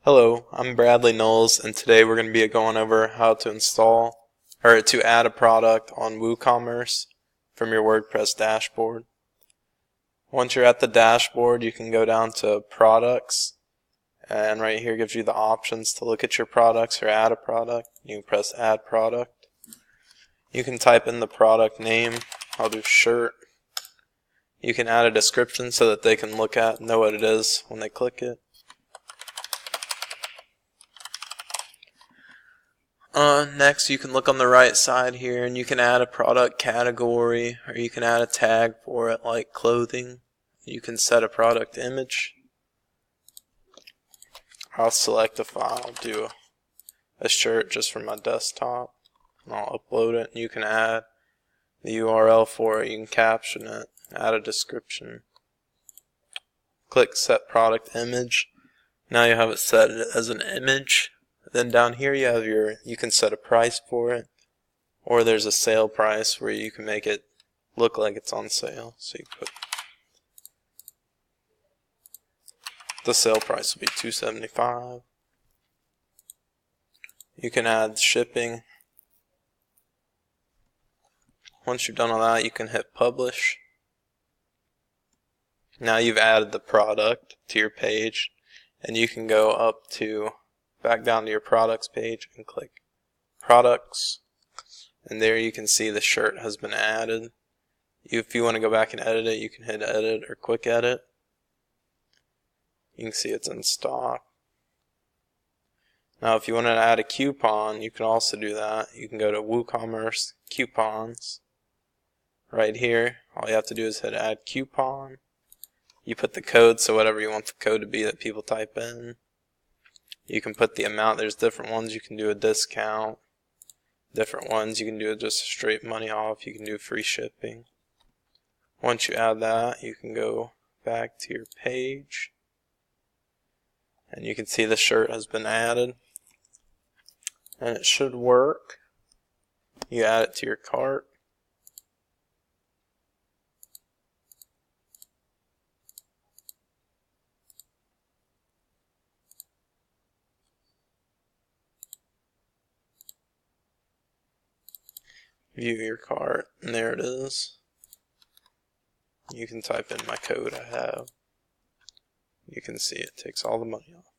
Hello, I'm Bradley Knowles, and today we're going to be going over how to install or to add a product on WooCommerce from your WordPress dashboard. Once you're at the dashboard, you can go down to Products, and right here gives you the options to look at your products or add a product. You can press Add Product. You can type in the product name. I'll do shirt. You can add a description so that they can look at and know what it is when they click it. Next, you can look on the right side here and you can add a product category, or you can add a tag for it like clothing. You can set a product image. I'll select a file, do a shirt just from my desktop, and I'll upload it. You can add the URL for it, you can caption it, add a description. Click set product image. Now you have it set as an image. Then down here you can set a price for it, or there's a sale price where you can make it look like it's on sale. So you put the sale price will be $2.75. You can add shipping. Once you're done all that, you can hit publish. Now you've added the product to your page, and you can go back down to your products page and click products, and there you can see the shirt has been added. If you want to go back and edit it, you can hit edit or quick edit. You can see it's in stock. Now if you want to add a coupon, you can also do that. You can go to WooCommerce coupons. Right here, all you have to do is hit add coupon. You put the code, so whatever you want the code to be that people type in. You can put the amount. There's different ones. You can do a discount. Different ones you can do just straight money off. You can do free shipping. Once you add that, you can go back to your page, and you can see the shirt has been added, and it should work. You add it to your cart. View your cart, and there it is. You can type in my code I have. You can see it takes all the money off.